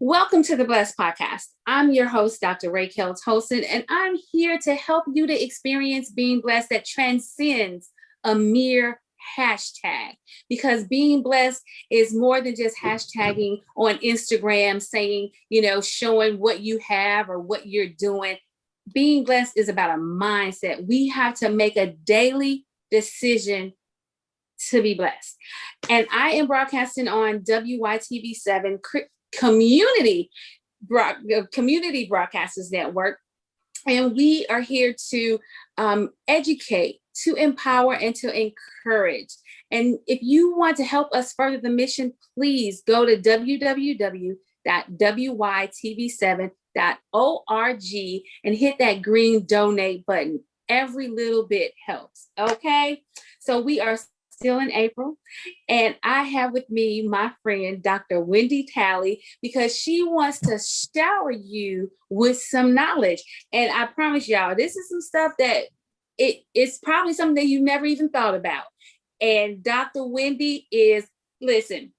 Welcome to the Blessed Podcast. I'm your host, Dr. Raykel Tolson, and I'm here to help you to experience being blessed that transcends a mere hashtag. Because being blessed is more than just hashtagging on Instagram, saying, showing what you have or what you're doing. Being blessed is about a mindset. We have to make a daily decision to be blessed. And I am broadcasting on WYTV7 Community Broadcasters Network. And we are here to educate, to empower, and to encourage. And if you want to help us further the mission, please go to www.wytv7.org and hit that green donate button. Every little bit helps. Okay. So we are still in April, and I have with me my friend, Dr. Wendy Talley, because she wants to shower you with some knowledge. And I promise y'all, this is some stuff that it's probably something that you never even thought about. And Dr. Wendy listen,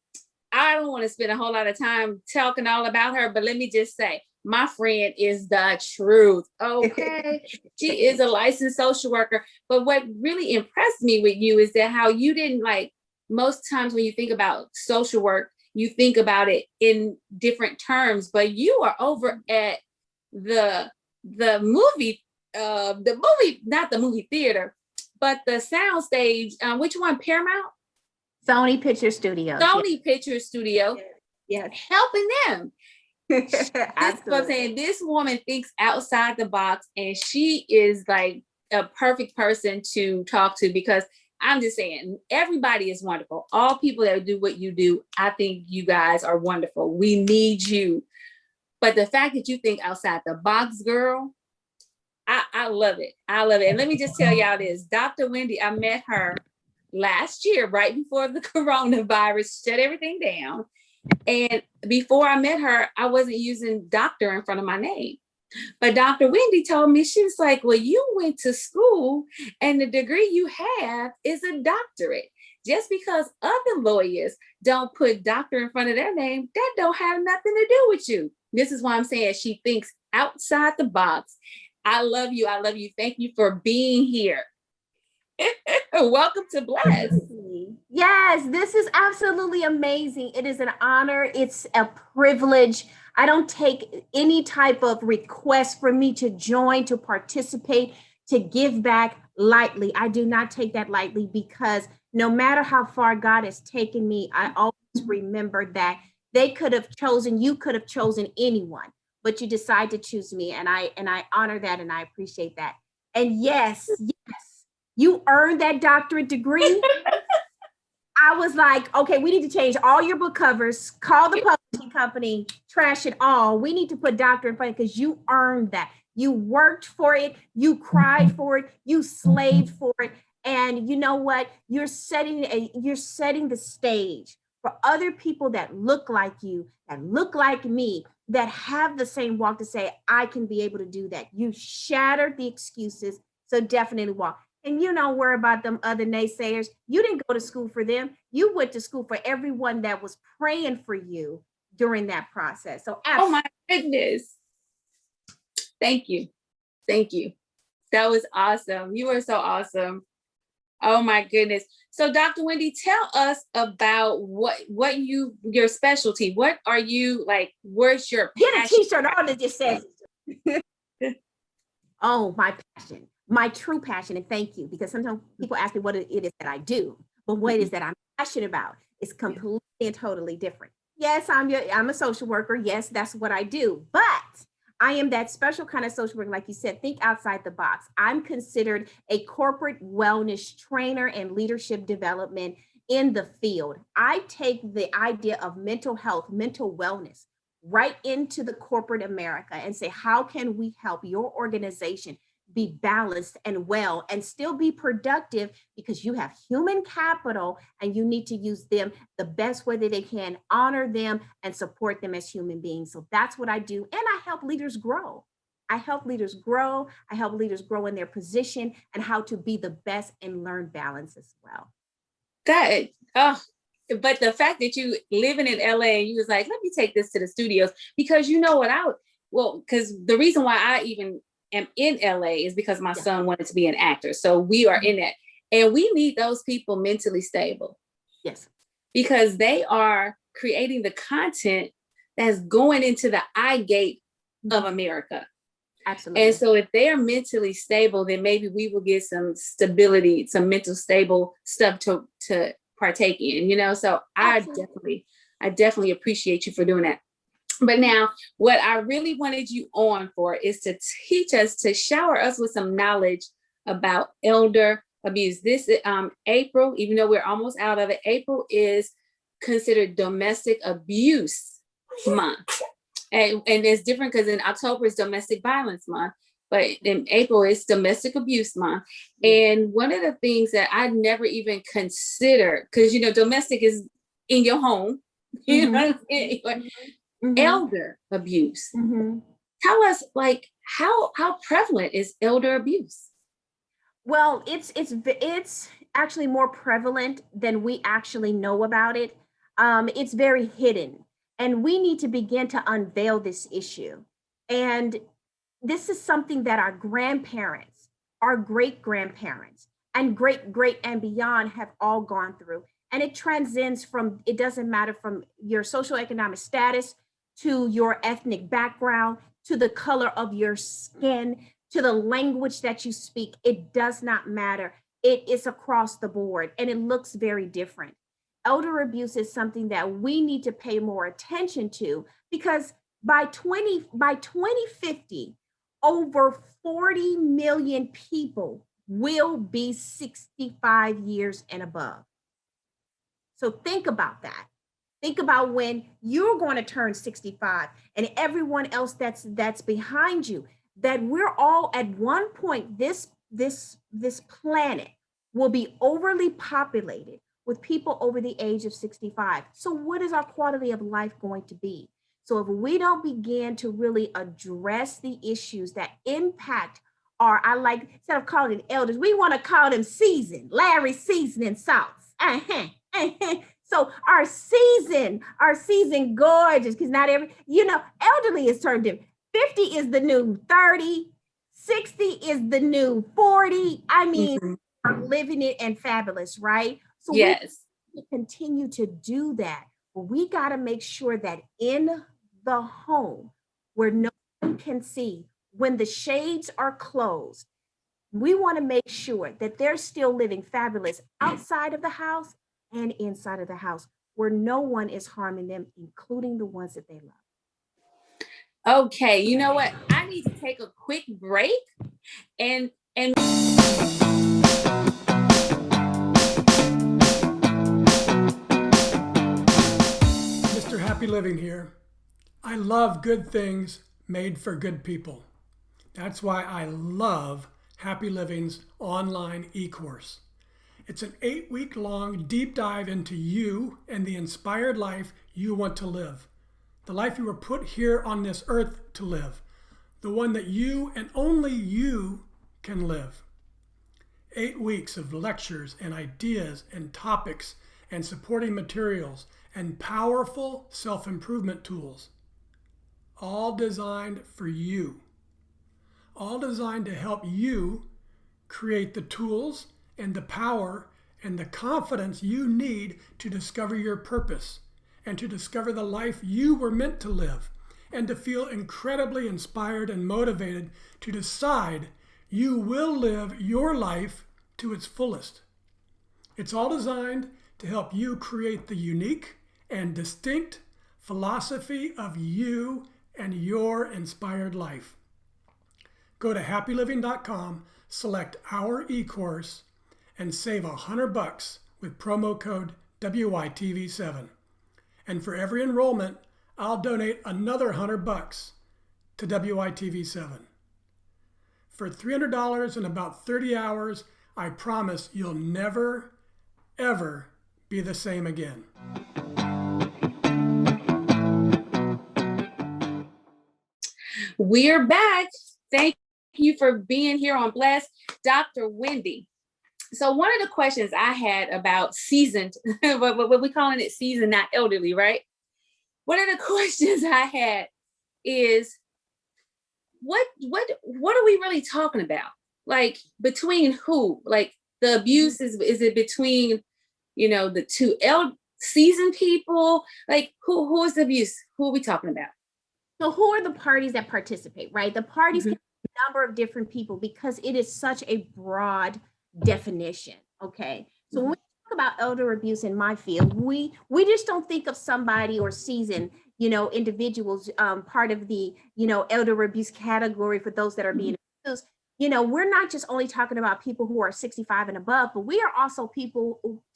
I don't want to spend a whole lot of time talking all about her, but let me just say, my friend is the truth. Okay. She is a licensed social worker. But what really impressed me with you is that how you didn't, like, most times when you think about social work, you think about it in different terms, but you are over at the movie, not the movie theater, but the sound stage. Which one? Paramount? Sony Picture Studio. Picture Studio. Yes. Helping them. This woman thinks outside the box, and she is like a perfect person to talk to, because I'm just saying, everybody is wonderful. All people that do what you do, I think you guys are wonderful. We need you. But the fact that you think outside the box, girl, I love it. I love it. And let me just tell y'all this, Dr. Wendy, I met her last year, right before the coronavirus shut everything down. And before I met her, I wasn't using doctor in front of my name. But Dr. Wendy told me, she was like, well, you went to school and the degree you have is a doctorate. Just because other lawyers don't put doctor in front of their name, that don't have nothing to do with you. This is why I'm saying she thinks outside the box. I love you. I love you. Thank you for being here. Welcome to Bless. Yes, this is absolutely amazing. It is an honor. It's a privilege. I don't take any type of request for me to join, to participate, to give back lightly. I do not take that lightly, because no matter how far God has taken me, I always remember that you could have chosen anyone, but you decide to choose me. And I honor that, and I appreciate that. And yes, you earned that doctorate degree. I was like, okay, we need to change all your book covers, call the publishing company, trash it all. We need to put doctor in front, because you earned that. You worked for it. You cried for it. You slaved for it. And you know what? You're setting the stage for other people that look like you, that look like me, that have the same walk, to say, I can be able to do that. You shattered the excuses. So definitely walk. And you don't worry about them other naysayers. You didn't go to school for them. You went to school for everyone that was praying for you during that process. So, oh my goodness. Thank you. Thank you. That was awesome. You were so awesome. Oh my goodness. So Dr. Wendy, tell us about what your specialty. What are you like? Where's your passion? Get a t-shirt on that just says, oh, my passion. My true passion, and thank you, because sometimes people ask me what it is that I do, but what it is that I'm passionate about is completely and totally different. Yes, I'm a social worker. Yes, that's what I do, but I am that special kind of social worker. Like you said, think outside the box. I'm considered a corporate wellness trainer and leadership development in the field. I take the idea of mental health, mental wellness right into the corporate America and say, how can we help your organization be balanced and well and still be productive, because you have human capital and you need to use them the best way that they can, honor them and support them as human beings. So that's what I do. And I help leaders grow. I help leaders grow in their position and how to be the best and learn balance as well. That, But the fact that you living in LA and you was like, let me take this to the studios, because you know what because the reason why I even am in LA is because my son wanted to be an actor. So we are in that. And we need those people mentally stable. Yes. Because they are creating the content that's going into the eye gate of America. Absolutely. And so if they are mentally stable, then maybe we will get some stability, some mental stable stuff to partake in, So Absolutely. I definitely appreciate you for doing that. But now what I really wanted you on for is to teach us, to shower us with some knowledge about elder abuse. This April, even though we're almost out of it, April is considered domestic abuse month. And it's different because in October is domestic violence month, but in April it's domestic abuse month. And one of the things that I never even considered, because domestic is in your home, elder abuse. Tell us, like, how prevalent is elder abuse? Well, it's actually more prevalent than we actually know about it. It's very hidden, and we need to begin to unveil this issue. And this is something that our grandparents, our great grandparents, and great and beyond have all gone through. And it transcends from, it doesn't matter from your socioeconomic status to your ethnic background, to the color of your skin, to the language that you speak. It does not matter. It is across the board, and it looks very different. Elder abuse is something that we need to pay more attention to, because by 2050, over 40 million people will be 65 years and above. So think about that. Think about when you're going to turn 65 and everyone else that's behind you, that we're all at one point, this planet will be overly populated with people over the age of 65. So what is our quality of life going to be? So if we don't begin to really address the issues that impact I like, instead of calling it elders, we want to call them seasoned, Larry seasoning sauce. So our seasoned gorgeous, because not every, elderly is turned different. 50 is the new 30, 60 is the new 40. I mean, we're living it and fabulous, right? So yes, we continue to do that. But we got to make sure that in the home where no one can see, when the shades are closed, we want to make sure that they're still living fabulous outside of the house and inside of the house, where no one is harming them, including the ones that they love. Okay, you know what? I need to take a quick break and Mr. Happy Living here. I love good things made for good people. That's why I love Happy Living's online e-course. It's an 8-week-long deep dive into you and the inspired life you want to live. The life you were put here on this earth to live. The one that you and only you can live. 8 weeks of lectures and ideas and topics and supporting materials and powerful self-improvement tools. All designed for you. All designed to help you create the tools and the power and the confidence you need to discover your purpose and to discover the life you were meant to live, and to feel incredibly inspired and motivated to decide you will live your life to its fullest. It's all designed to help you create the unique and distinct philosophy of you and your inspired life. Go to happyliving.com, select our e-course, and save $100 with promo code WYTV7. And for every enrollment, I'll donate another $100 to WYTV7. For $300 and about 30 hours, I promise you'll never, ever be the same again. we're back. Thank you for being here on Blast. Dr. Wendy, So one of the questions I had about seasoned, what we calling it seasoned, not elderly, right? One of the questions I had is what are we really talking about? Like between who? Like the abuse is it between, the two seasoned people? Like who is the abuse? Who are we talking about? So who are the parties that participate, right? The parties Mhm. can be a number of different people because it is such a broad definition. Okay. So when we talk about elder abuse in my field, we just don't think of somebody or seasoned, individuals part of the, elder abuse category for those that are being abused. We're not just only talking about people who are 65 and above, but we are also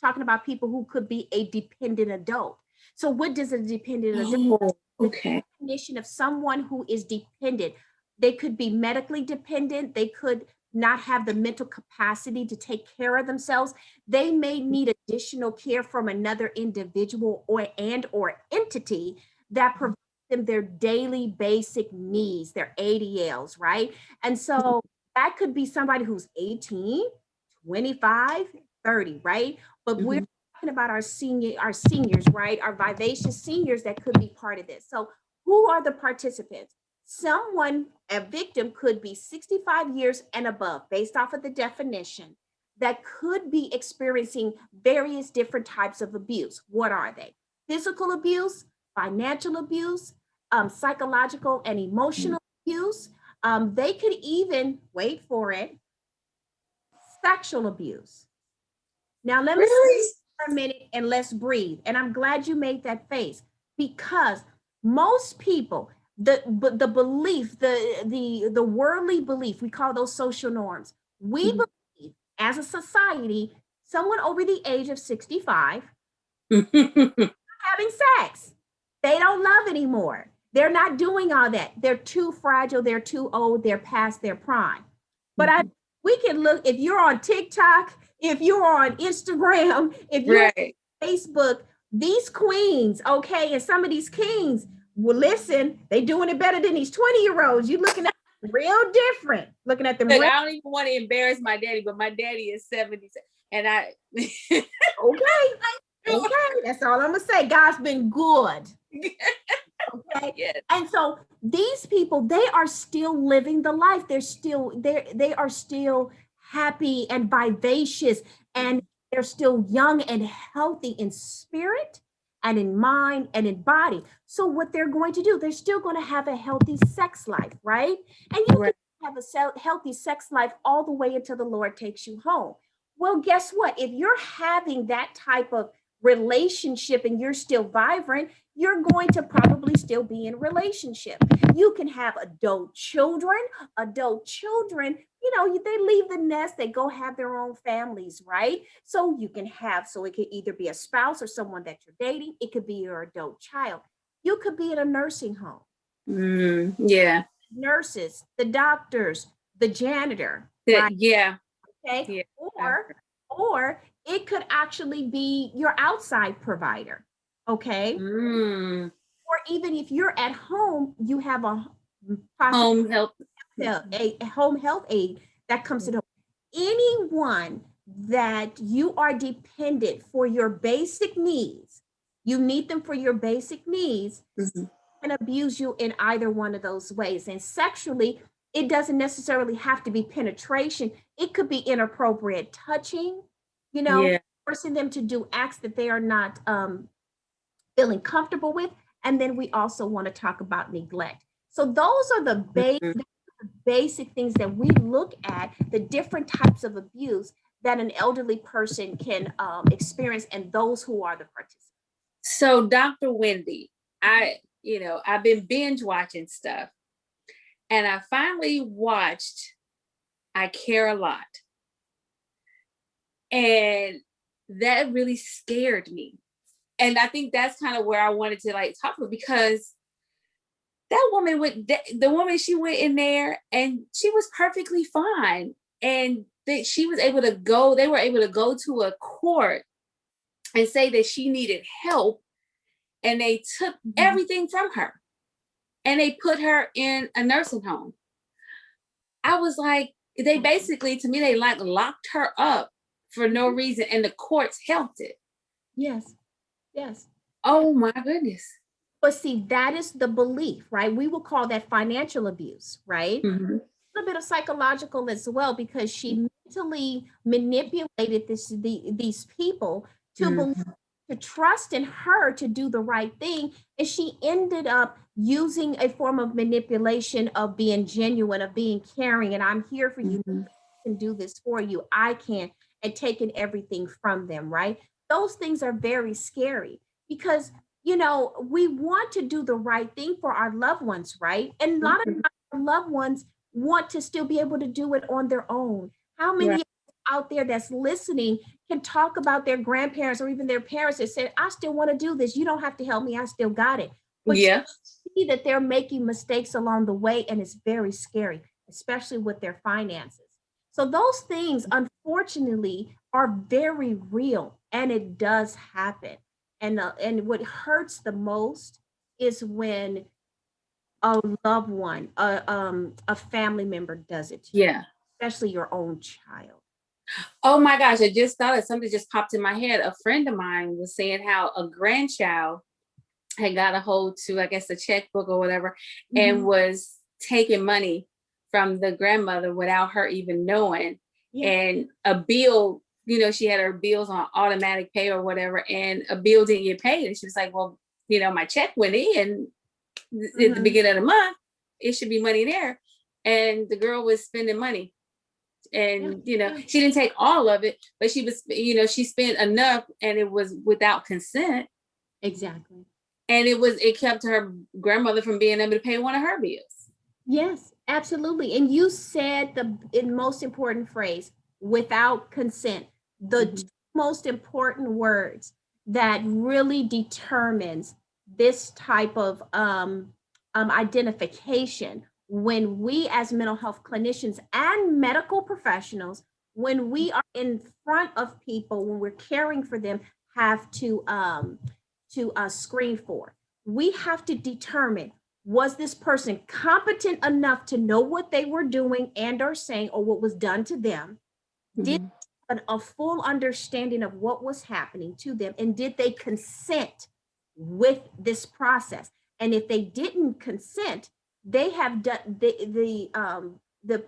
talking about people who could be a dependent adult. So what does a dependent adult? Okay. The definition of someone who is dependent. They could be medically dependent. They could not have the mental capacity to take care of themselves. They may need additional care from another individual or entity that provides them their daily basic needs, their ADLs, right? And so that could be somebody who's 18, 25, 30, right? But we're talking about our seniors, right? Our vivacious seniors that could be part of this. So who are the participants? A victim could be 65 years and above, based off of the definition, that could be experiencing various different types of abuse. What are they? Physical abuse, financial abuse, psychological and emotional abuse. They could even, wait for it, sexual abuse. Now, let me Really? stay for a minute and let's breathe. And I'm glad you made that face because most people, the belief, the worldly belief, we call those social norms. We believe as a society, someone over the age of 65 having sex. They don't love anymore. They're not doing all that. They're too fragile. They're too old. They're past their prime. But we can look, if you're on TikTok, if you're on Instagram, if you're Right. on Facebook, these queens, okay, and some of these kings, well, listen, they doing it better than these 20-year-olds. You looking at them real different. Looking at them Look, real, I don't even want to embarrass my daddy, but my daddy is 70, and I okay, that's all I'm gonna say. God's been good. Okay. Yes. And so these people, they are still living the life. They are still happy and vivacious, and they're still young and healthy in spirit and in mind and in body. So what they're going to do, they're still going to have a healthy sex life, right? And you Right. can have a healthy sex life all the way until the Lord takes you home. Well, guess what? If you're having that type of relationship and you're still vibrant, you're going to probably still be in a relationship. You can have adult children, they leave the nest, they go have their own families, right? So you can have, so it could either be a spouse or someone that you're dating. It could be your adult child. You could be in a nursing home. Yeah. Nurses, the doctors, the janitor, right? Yeah. Okay. Yeah. Or it could actually be your outside provider. Okay. Or even if you're at home, you have a Home health. a home health aide that comes to home. Anyone that you are dependent for your basic needs, you need them for your basic needs, can abuse you in either one of those ways. And sexually, it doesn't necessarily have to be penetration. It could be inappropriate touching, Yeah. forcing them to do acts that they are not feeling comfortable with. And then we also want to talk about neglect. So those are the basic things that we look at, the different types of abuse that an elderly person can experience, and those who are the participants. So, Dr. Wendy, I've been binge watching stuff, and I finally watched I Care a Lot. And that really scared me. And I think that's kind of where I wanted to talk about, because that woman the woman, she went in there and she was perfectly fine. And they were able to go to a court and say that she needed help. And they took everything from her and they put her in a nursing home. I was like, they basically, to me, they locked her up for no reason, and the courts helped it. Yes. Yes. Oh my goodness. But see, that is the belief, right? We will call that financial abuse, right? Mm-hmm. A little bit of psychological as well, because she mentally manipulated these people to believe, Mm-hmm. to trust in her to do the right thing, and she ended up using a form of manipulation of being genuine, of being caring, and I'm here for you. Mm-hmm. I can do this for you. I can, and taking everything from them, right? Those things are very scary because we want to do the right thing for our loved ones, right? And a lot of Mm-hmm. times our loved ones want to still be able to do it on their own. How many Right. out there that's listening can talk about their grandparents or even their parents that said, I still want to do this. You don't have to help me. I still got it. But Yeah. you see that they're making mistakes along the way, and it's very scary, especially with their finances. So those things, unfortunately, are very real, and it does happen. And what hurts the most is when a loved one, a family member does it to you, Yeah. especially your own child. Oh my gosh, I just thought of something just popped in my head. A friend of mine was saying how a grandchild had got a hold to, I guess, a checkbook or whatever, and was taking money from the grandmother without her even knowing. Yeah. And a bill, she had her bills on automatic pay or whatever, and a bill didn't get paid. And she was like, well, my check went in at the beginning of the month. It should be money there. And the girl was spending money. And she didn't take all of it, but she was, she spent enough, and it was without consent. Exactly. And it kept her grandmother from being able to pay one of her bills. Yes, absolutely. And you said the most important phrase, without consent. The two most important words that really determines this type of identification when we as mental health clinicians and medical professionals, when we are in front of people, when we're caring for them, have to screen for. We have to determine, was this person competent enough to know what they were doing and or saying, or what was done to them? Did they have a full understanding of what was happening to them, and did they consent with this process? And if they didn't consent, they have done the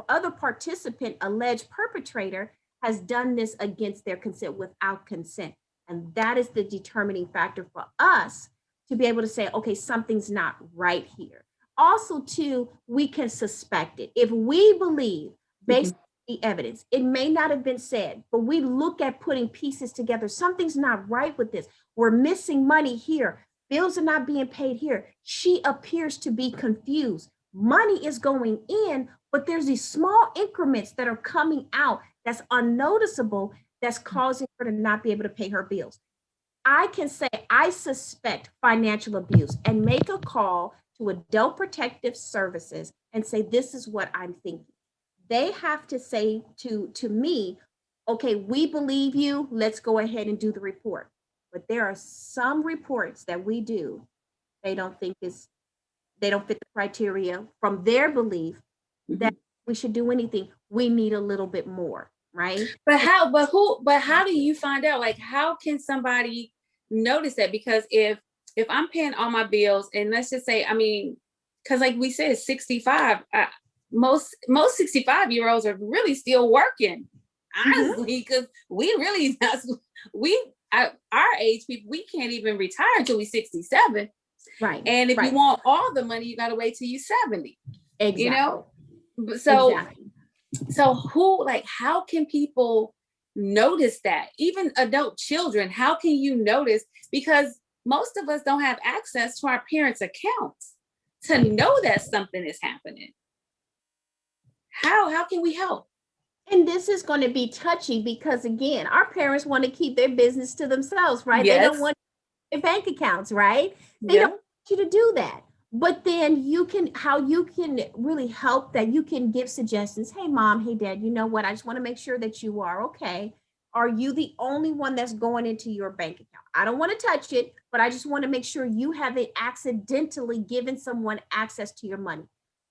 other participant, alleged perpetrator, has done this against their consent, without consent. And that is the determining factor for us to be able to say, okay, something's not right here. Also, too, we can suspect it. If we believe, based on the evidence, it may not have been said, but we look at putting pieces together. Something's not right with this. We're missing money here. Bills are not being paid here. She appears to be confused. Money is going in, but there's these small increments that are coming out that's unnoticeable, that's causing her to not be able to pay her bills. I can say, I suspect financial abuse, and make a call to Adult Protective Services and say, this is what I'm thinking. They have to say to me, okay, we believe you, let's go ahead and do the report. But there are some reports that we do, they don't fit the criteria from their belief that we should do anything. We need a little bit more, right? But how do you find out? Like, how can somebody notice that? Because if I'm paying all my bills, and let's just say, because like we said, 65, most 65-year-olds are really still working, honestly, because we really, our age people, we can't even retire until we're 67. Right. And if you want all the money, you got to wait till you're 70. Exactly. So, so how can people notice that? Even adult children, how can you notice? Because most of us don't have access to our parents' accounts to know that something is happening. How can we help? And this is going to be touchy because, again, our parents want to keep their business to themselves, right? Yes. They don't want their bank accounts, right? They don't want you to do that. But then how you can really help that, you can give suggestions. Hey, mom, hey, dad, you know what? I just want to make sure that you are okay. Are you the only one that's going into your bank account? I don't want to touch it, but I just want to make sure you haven't accidentally given someone access to your money.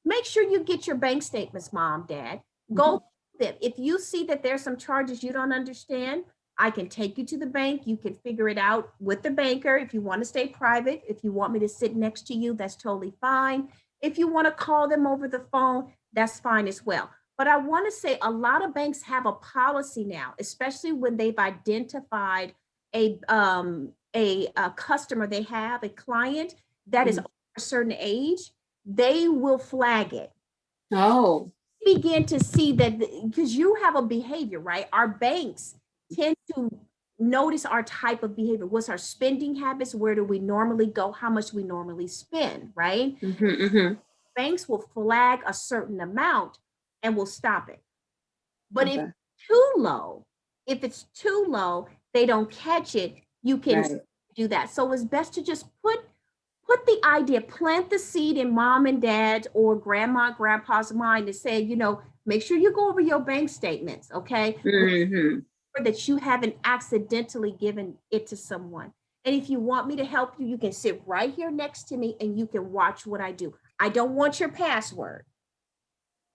Make sure you get your bank statements, mom, dad. Go them. If you see that there's some charges you don't understand, I can take you to the bank. You can figure it out with the banker. If you want to stay private, if you want me to sit next to you, that's totally fine. If you want to call them over the phone, that's fine as well. But I want to say a lot of banks have a policy now, especially when they've identified a customer they have, a client that is over a certain age, they will flag it. Oh. Begin to see that because you have a behavior, right? Our banks tend to notice our type of behavior. What's our spending habits? Where do we normally go? How much we normally spend, right? Banks will flag a certain amount and will stop it. But if it's too low, they don't catch it, you can do that. So it's best to just put the idea, plant the seed in mom and dad or grandma, grandpa's mind to say, make sure you go over your bank statements, okay? That you haven't accidentally given it to someone. And if you want me to help you, you can sit right here next to me and you can watch what I do. I don't want your password.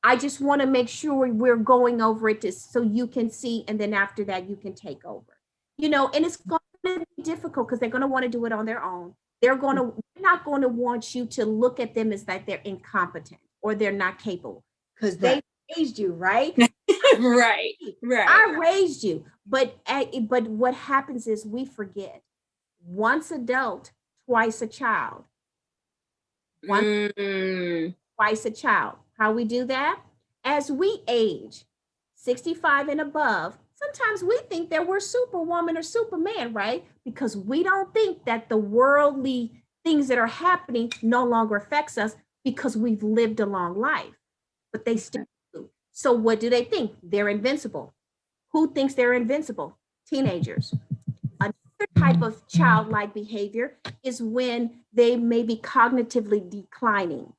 I just want to make sure we're going over it so you can see, and then after that, you can take over. And it's going to be difficult because they're going to want to do it on their own. They're not going to want you to look at them as that they're incompetent or they're not capable because they raised you, right? Right. I raised you. But what happens is we forget. Once adult, twice a child. Twice a child. How we do that? As we age, 65 and above, sometimes we think that we're Superwoman or Superman, right? Because we don't think that the worldly things that are happening no longer affects us because we've lived a long life. But they still do. So what do they think? They're invincible. Who thinks they're invincible? Teenagers. Another type of childlike behavior is when they may be cognitively declining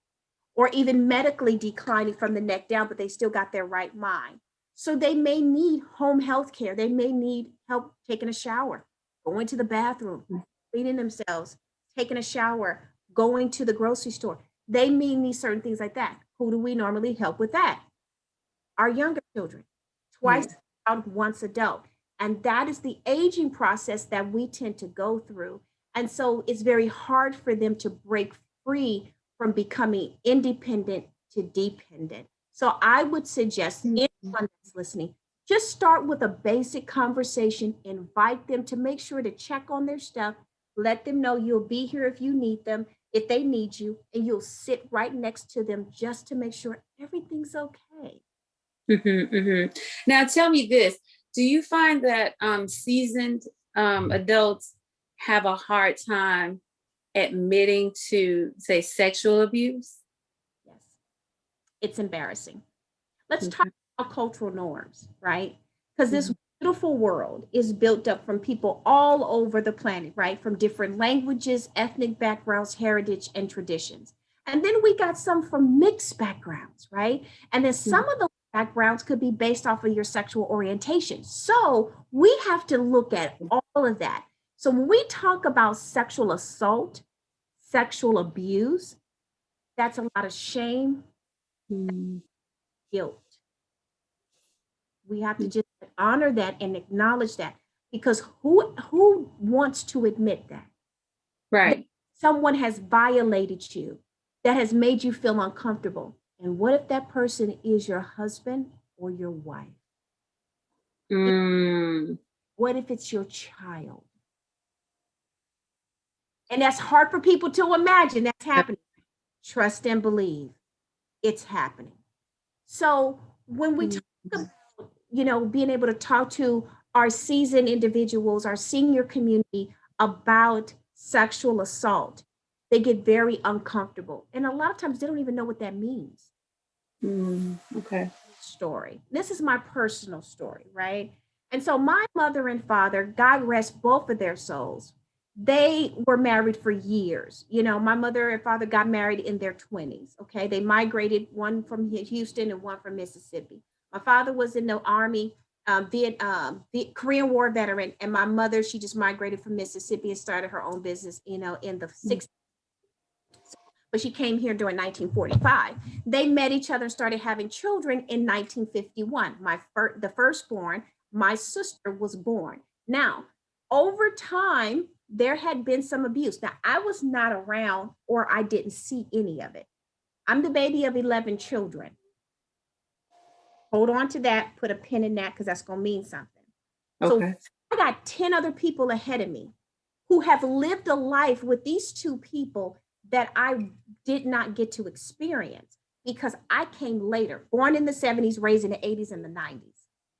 or even medically declining from the neck down, but they still got their right mind. So they may need home health care. They may need help taking a shower, going to the bathroom, cleaning themselves, taking a shower, going to the grocery store. They may need certain things like that. Who do we normally help with that? Our younger children, twice out, once adult. And that is the aging process that we tend to go through. And so it's very hard for them to break free from becoming independent to dependent. So I would suggest anyone that's listening, just start with a basic conversation, invite them to make sure to check on their stuff, let them know you'll be here if you need them, if they need you, and you'll sit right next to them just to make sure everything's okay. Now tell me this, do you find that seasoned adults have a hard time admitting to, say, sexual abuse? Yes, it's embarrassing. Let's talk about cultural norms, right? Because this beautiful world is built up from people all over the planet, right? From different languages, ethnic backgrounds, heritage, and traditions. And then we got some from mixed backgrounds, right? And then some of those backgrounds could be based off of your sexual orientation. So we have to look at all of that. So when we talk about sexual assault, sexual abuse, that's a lot of shame, guilt. We have to just honor that and acknowledge that, because who wants to admit that? Right. That someone has violated you, that has made you feel uncomfortable. And what if that person is your husband or your wife? What if it's your child? And that's hard for people to imagine that's happening. Trust and believe it's happening. So when we talk about, being able to talk to our seasoned individuals, our senior community about sexual assault, they get very uncomfortable. And a lot of times they don't even know what that means. Okay. Story. This is my personal story, right? And so my mother and father, God rest both of their souls, they were married for years. My mother and father got married in their 20s. Okay. They migrated, one from Houston and one from Mississippi. My father was in the Army, the Korean War veteran. And my mother, she just migrated from Mississippi and started her own business, in the 60s. but she came here during 1945. They met each other and started having children in 1951. The firstborn, my sister, was born. Now, over time, there had been some abuse. Now, I was not around or I didn't see any of it. I'm the baby of 11 children. Hold on to that, put a pin in that because that's going to mean something. Okay. So I got 10 other people ahead of me who have lived a life with these two people that I did not get to experience because I came later, born in the 70s, raised in the 80s and the 90s.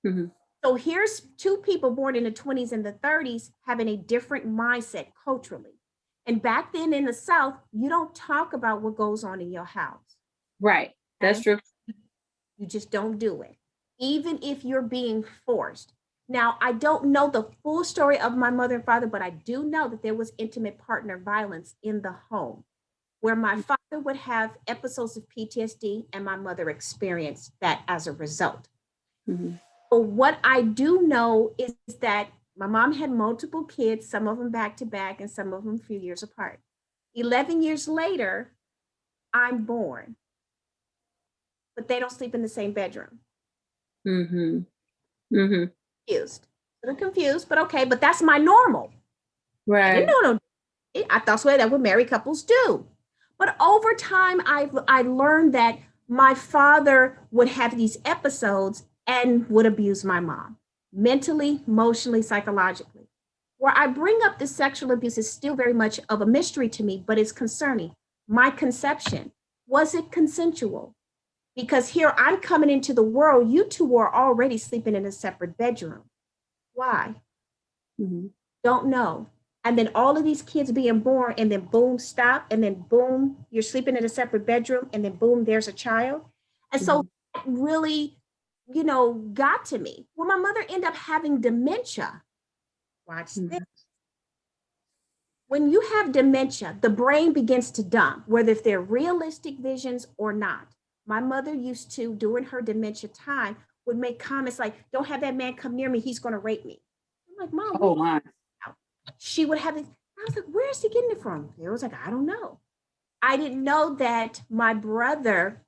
Mm-hmm. So here's two people born in the 20s and the 30s having a different mindset culturally. And back then in the South, you don't talk about what goes on in your house. Right. That's true. You just don't do it, even if you're being forced. Now, I don't know the full story of my mother and father, but I do know that there was intimate partner violence in the home where my father would have episodes of PTSD and my mother experienced that as a result. Mm-hmm. But what I do know is that my mom had multiple kids, some of them back to back and some of them a few years apart. 11 years later, I'm born, but they don't sleep in the same bedroom. Mm-hmm. Mm-hmm. Confused. A little confused, but okay, but that's my normal. Right. I didn't know I thought so that what married couples do. But over time, I learned that my father would have these episodes and would abuse my mom mentally, emotionally, psychologically. Where I bring up the sexual abuse is still very much of a mystery to me, but it's concerning. My conception, was it consensual? Because here I'm coming into the world, you two were already sleeping in a separate bedroom. Why? Mm-hmm. Don't know. And then all of these kids being born and then boom, stop. And then boom, you're sleeping in a separate bedroom. And then boom, there's a child. And so that really, got to me. Well, my mother ended up having dementia. Watch this. When you have dementia, the brain begins to dump, whether if they're realistic visions or not. My mother used to, during her dementia time, would make comments like, don't have that man come near me, he's going to rape me. I'm like, Mom, oh my. She would have it. I was like, where's he getting it from? It was like, I don't know. I didn't know that my brother,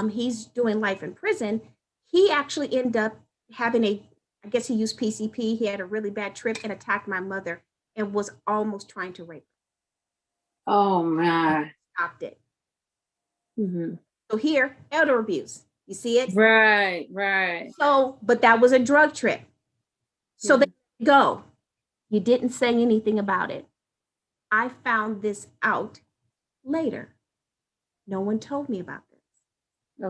he's doing life in prison. He actually ended up having I guess he used PCP. He had a really bad trip and attacked my mother and was almost trying to rape her. Oh my. Stopped it. Mm-hmm. So here, elder abuse. You see it? Right. So, but that was a drug trip. So they go. You didn't say anything about it. I found this out later. No one told me about this.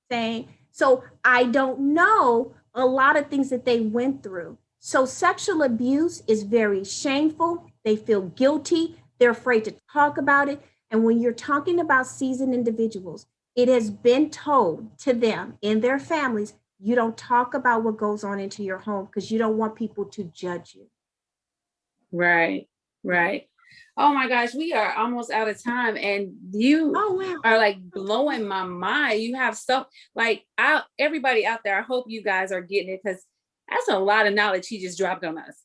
Okay. So I don't know a lot of things that they went through. So sexual abuse is very shameful. They feel guilty. They're afraid to talk about it. And when you're talking about seasoned individuals, it has been told to them in their families, you don't talk about what goes on into your home because you don't want people to judge you. Right. Oh my gosh, we are almost out of time, and you are like blowing my mind. You have stuff like everybody out there. I hope you guys are getting it because that's a lot of knowledge he just dropped on us.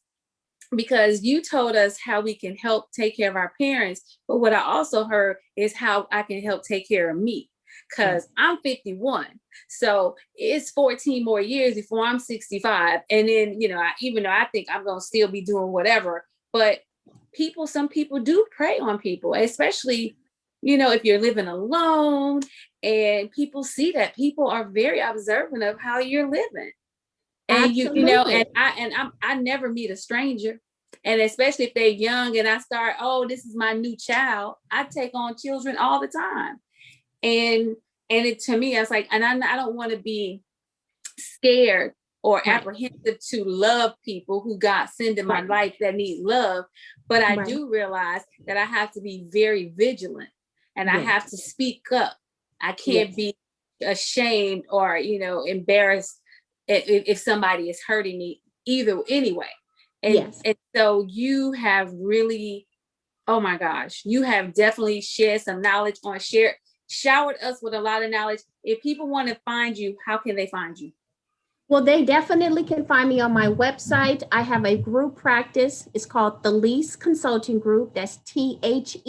Because you told us how we can help take care of our parents, but what I also heard is how I can help take care of me. Because I'm 51, so it's 14 more years before I'm 65, and then even though I think I'm gonna still be doing whatever, but some people do prey on people, especially, if you're living alone and people see that. People are very observant of how you're living. And I never meet a stranger. And especially if they're young and I start, this is my new child. I take on children all the time. And it to me, I was like, and I don't want to be scared or apprehensive to love people who God send in my life that need love. But I do realize that I have to be very vigilant and I have to speak up. I can't be ashamed or, embarrassed if somebody is hurting me anyway. And so you have really, oh my gosh, you have definitely shared some knowledge showered us with a lot of knowledge. If people want to find you, how can they find you? Well, they definitely can find me on my website. I have a group practice. It's called the Lease Consulting Group. That's THELESE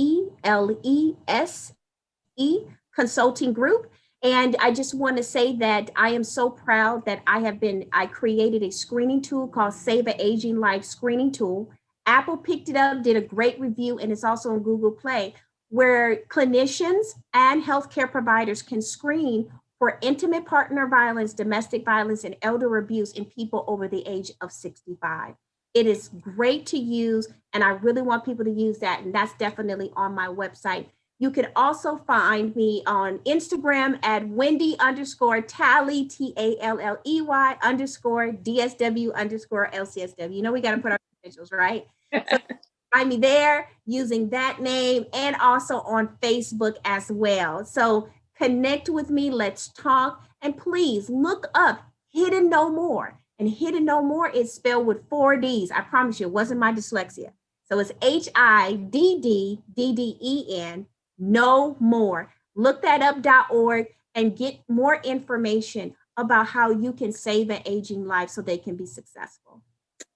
Consulting Group. And I just want to say that I am so proud that I created a screening tool called Save an Aging Life Screening Tool. Apple picked it up, did a great review, and it's also on Google Play, where clinicians and healthcare providers can screen for intimate partner violence, domestic violence, and elder abuse in people over the age of 65. It is great to use, and I really want people to use that, and that's definitely on my website. You can also find me on Instagram at Wendy _Talley, TALLEY _DSW _LCSW. You know, we got to put our credentials, right? So find me there using that name, and also on Facebook as well. So connect with me, let's talk, and please look up Hidden No More. And Hidden No More is spelled with 4 D's. I promise you, it wasn't my dyslexia. So it's HIDDDDEN, No More. Look that up.org and get more information about how you can save an aging life so they can be successful.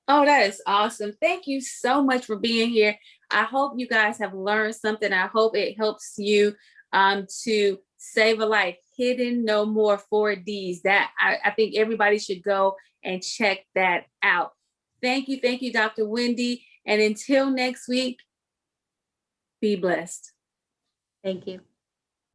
Oh, that is awesome. Thank you so much for being here. I hope you guys have learned something. I hope it helps you to save a life. Hidden No More, 4 Ds. That I think everybody should go and check that out. Thank you, Dr. Wendy. And until next week, be blessed. Thank you.